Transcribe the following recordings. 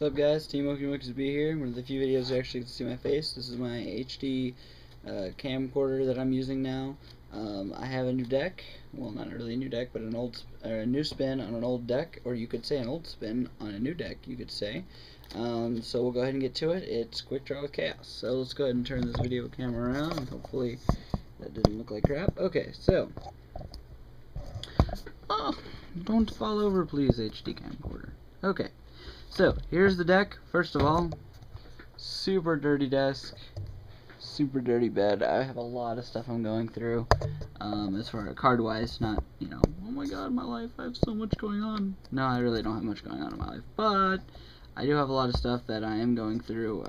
What's up guys, Team OkiMokiSB here. One of the few videos you actually get to see my face. This is my HD camcorder that I'm using now. I have a new deck, well not really a new deck, but a new spin on an old deck, or you could say an old spin on a new deck, you could say. So we'll go ahead and get to it. It's Quick Draw with Chaos. So let's go ahead and turn this video camera around. Hopefully that didn't look like crap. Okay, so don't fall over please, HD camcorder. Okay. So, here's the deck. First of all, super dirty desk, super dirty bed. I have a lot of stuff I'm going through, as far as card-wise, not, you know, oh my god, my life, I have so much going on. No, I really don't have much going on in my life, but I do have a lot of stuff that I am going through,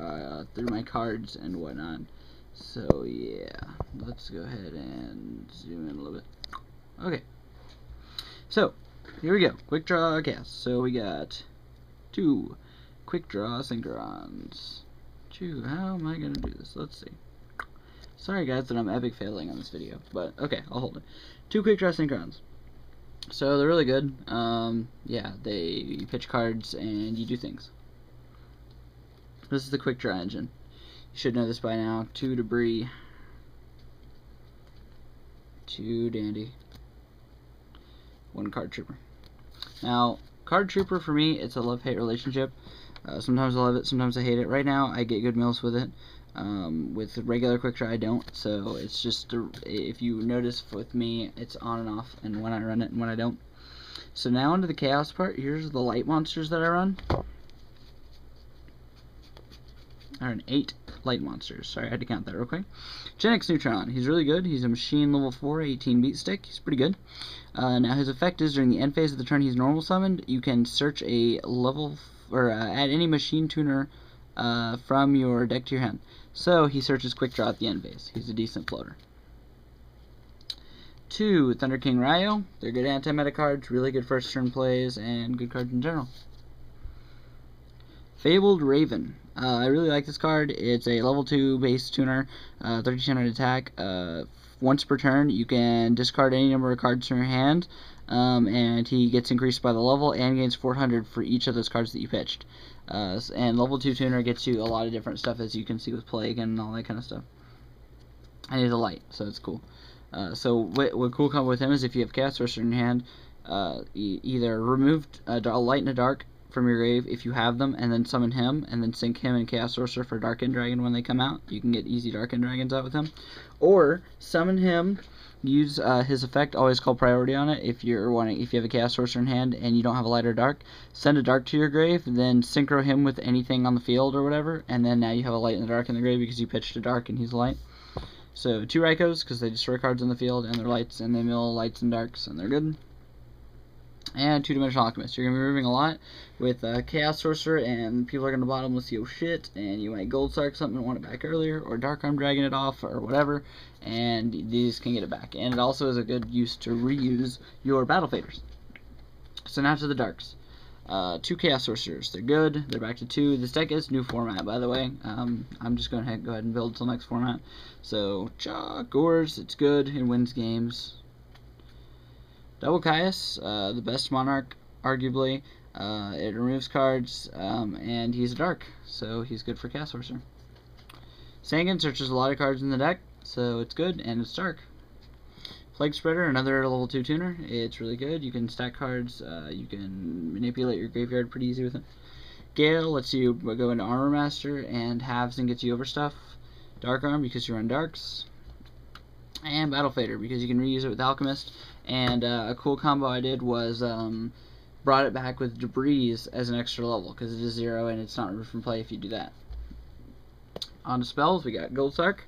through my cards and whatnot. So, yeah, let's go ahead and zoom in a little bit. Okay, so, here we go, Quick Draw Chaos. So, we got 2 Quick Draw Synchros. How am I gonna do this? Let's see. Sorry guys that I'm epic failing on this video, but okay, I'll hold it. 2 Quick Draw Synchros. So they're really good. Yeah, you pitch cards and you do things. This is the Quick Draw engine. You should know this by now. 2 Debris, 2 Dandy, 1 Card Trooper. Now, Card Trooper, for me, it's a love-hate relationship. Sometimes I love it, sometimes I hate it. Right now, I get good mills with it. With regular Quick Draw, I don't. So it's just, if you notice with me, it's on and off, and when I run it and when I don't. So now onto the Chaos part. Here's the light monsters that I run. There are 8 light monsters. Sorry, I had to count that real quick. Gen X Neutron. He's really good. He's a machine level 4, 18 beat stick. He's pretty good. Now his effect is during the end phase of the turn he's normal summoned, you can search a level or add any machine tuner from your deck to your hand. So he searches Quick Draw at the end phase. He's a decent floater. 2 Thunder King Ryo. They're good anti-meta cards, really good first turn plays, and good cards in general. Fabled Raven. I really like this card. It's a level 2 base tuner, 3200 attack. Once per turn, you can discard any number of cards from your hand, and he gets increased by the level and gains 400 for each of those cards that you pitched. And level 2 tuner gets you a lot of different stuff, as you can see with Plague and all that kind of stuff. And he's a light, so it's cool. So what cool combo with him is if you have Chaos Sorcerer in your hand, either remove a light and a dark from your grave if you have them, and then summon him, and then sync him and Chaos Sorcerer for Darkened Dragon when they come out. You can get easy Darkened Dragons out with him. Or summon him, use his effect, always call priority on it. If you have a Chaos Sorcerer in hand and you don't have a light or dark, send a dark to your grave, then synchro him with anything on the field or whatever, and then now you have a light and a dark in the grave because you pitched a dark and he's a light. So 2 Rykos, because they destroy cards on the field, and they're lights, and they mill lights and darks, and they're good. And 2-Dimensional Alchemist. You're going to be moving a lot with Chaos Sorcerer, and people are going to bottomless your shit, and you might Gold Sark something and want it back earlier, or Dark Arm Dragon it off, or whatever, and these can get it back. And it also is a good use to reuse your Battle Faders. So now to the Darks. 2 Chaos Sorcerers. They're good. They're back to 2. This deck is new format, by the way. I'm just going to go ahead and build till next format. So, Gores. It's good. It wins games. Double Caius, the best Monarch, arguably. It removes cards, and he's a dark, so he's good for Chaos Sorcerer. Sangan searches a lot of cards in the deck, so it's good, and it's dark. Plague Spreader, another level 2 tuner. It's really good. You can stack cards. You can manipulate your graveyard pretty easy with it. Gale lets you go into Armor Master and halves and gets you over stuff. Dark Arm because you run darks. And Battle Fader because you can reuse it with Alchemist. And a cool combo I did was brought it back with Debris as an extra level because it is 0 and it's not removed from play if you do that. On to spells, we got Gold Sark.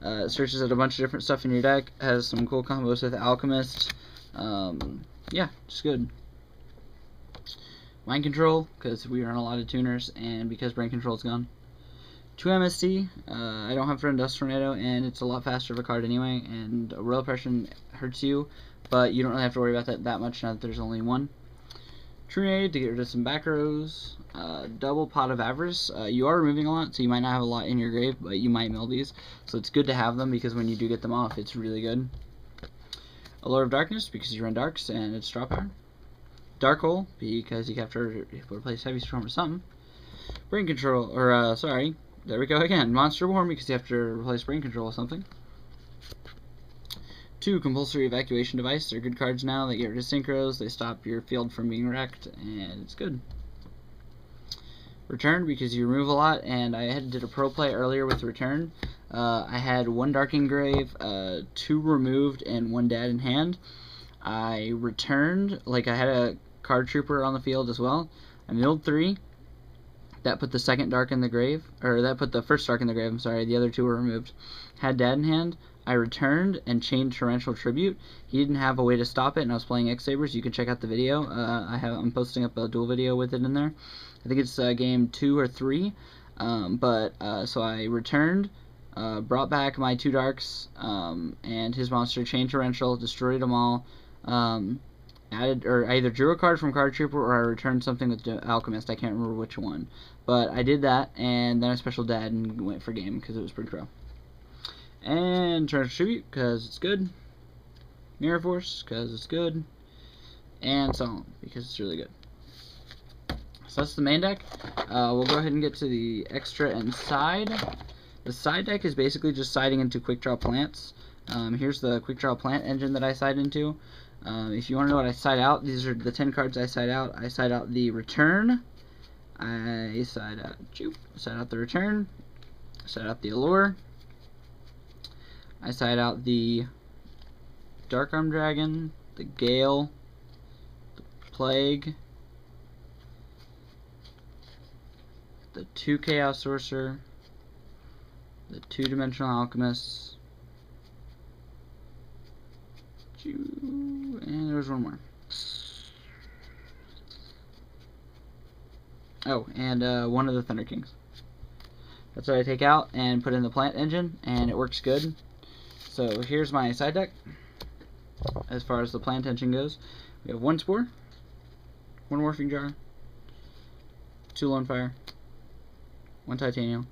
It searches at a bunch of different stuff in your deck. Has some cool combos with Alchemist. Yeah, just good. Mind Control because we run a lot of tuners and because Brain Control's gone. 2 MST, I don't have Friend Dust Tornado, and it's a lot faster of a card anyway, and Royal Oppression hurts you, but you don't really have to worry about that much now that there's only 1. Trunade to get rid of some back rows. Double Pot of Avarice. You are removing a lot, so you might not have a lot in your grave, but you might mill these, so it's good to have them, because when you do get them off, it's really good. Allure of Darkness, because you run darks, and it's draw power. Dark Hole, because you have to replace Heavy Storm or something. Brain control, or sorry, there we go again. Monster Born, because you have to replace brain control with something. 2 compulsory evacuation device. They're good cards now. They get rid of synchros. They stop your field from being wrecked, and it's good. Return, because you remove a lot, and I did a pro play earlier with return. I had 1 Dark Engrave, 2 removed, and 1 dead in hand. I returned, like I had a card trooper on the field as well. I milled 3. That put the second dark in the grave, or that put the first dark in the grave, I'm sorry, the other 2 were removed. Had dad in hand. I returned and chained Torrential Tribute. He didn't have a way to stop it, and I was playing X-Sabers. You can check out the video. I'm posting up a duel video with it in there. I think it's game 2 or 3. So I returned, brought back my 2 darks, and his monster, chained Torrential, destroyed them all. I either drew a card from Card Trooper or I returned something with the Alchemist. I can't remember which one. But I did that, and then I special dad and went for game because it was pretty pro. And Torrential Tribute because it's good. Mirror Force because it's good. And Solemn because it's really good. So that's the main deck. We'll go ahead and get to the extra and side. The side deck is basically just siding into quickdraw plants. Here's the quickdraw plant engine that I side into. If you want to know what I side out, these are the 10 cards I side out. I side out the return. I side out the return. I side out the allure. I side out the Dark Arm Dragon, the Gale, the Plague, the 2 Chaos Sorcerer, the 2-Dimensional Alchemists, and there's one more. Oh, and one of the Thunder Kings. That's what I take out and put in the plant engine, and it works good. So here's my side deck. As far as the plant engine goes, we have 1 Spore, 1 Morphing Jar, 2 Lone Fire, 1 Titanium,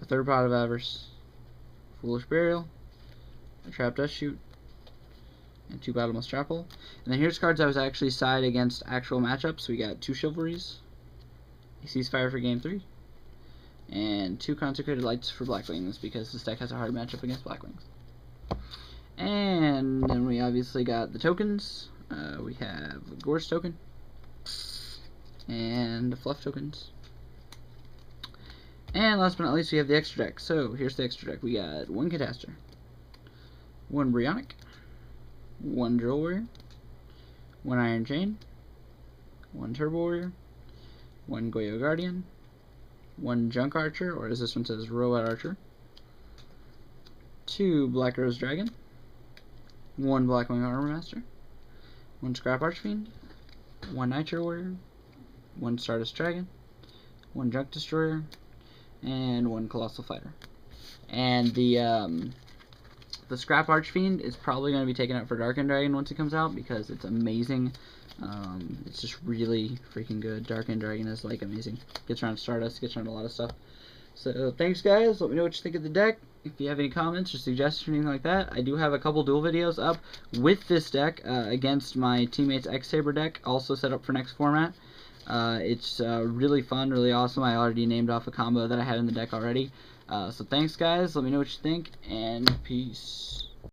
a 3rd Pot of Avarice, Foolish Burial, a Trap Dust Shoot, and 2 Bottomless Chapel. And then here's cards I was actually side against actual matchups. We got 2 Chivalries, a Ceasefire for game 3, and 2 Consecrated Lights for Blackwings because this deck has a hard matchup against Blackwings. And then we obviously got the tokens. We have a Gorge token and the Fluff tokens. And last but not least, we have the extra deck. So here's the extra deck. We got 1 Catastor, 1 Brionic, 1 Drill Warrior, 1 Iron Chain, 1 Turbo Warrior, 1 Goyo Guardian, 1 Junk Archer, or as this one says, Robot Archer, 2 Black Rose Dragon, 1 Blackwing Armor Master, 1 Scrap Archfiend, 1 Nitro Warrior, 1 Stardust Dragon, 1 Junk Destroyer, and 1 Colossal Fighter. And the Scrap Archfiend is probably going to be taken out for Darkened Dragon once it comes out because it's amazing. It's just really freaking good. Darkened Dragon is like amazing. Gets around Stardust, gets around a lot of stuff. So thanks guys, let me know what you think of the deck. If you have any comments or suggestions or anything like that, I do have a couple duel videos up with this deck against my teammates' X-Saber deck, also set up for next format. It's really fun, really awesome. I already named off a combo that I had in the deck already. So thanks guys, let me know what you think, and peace.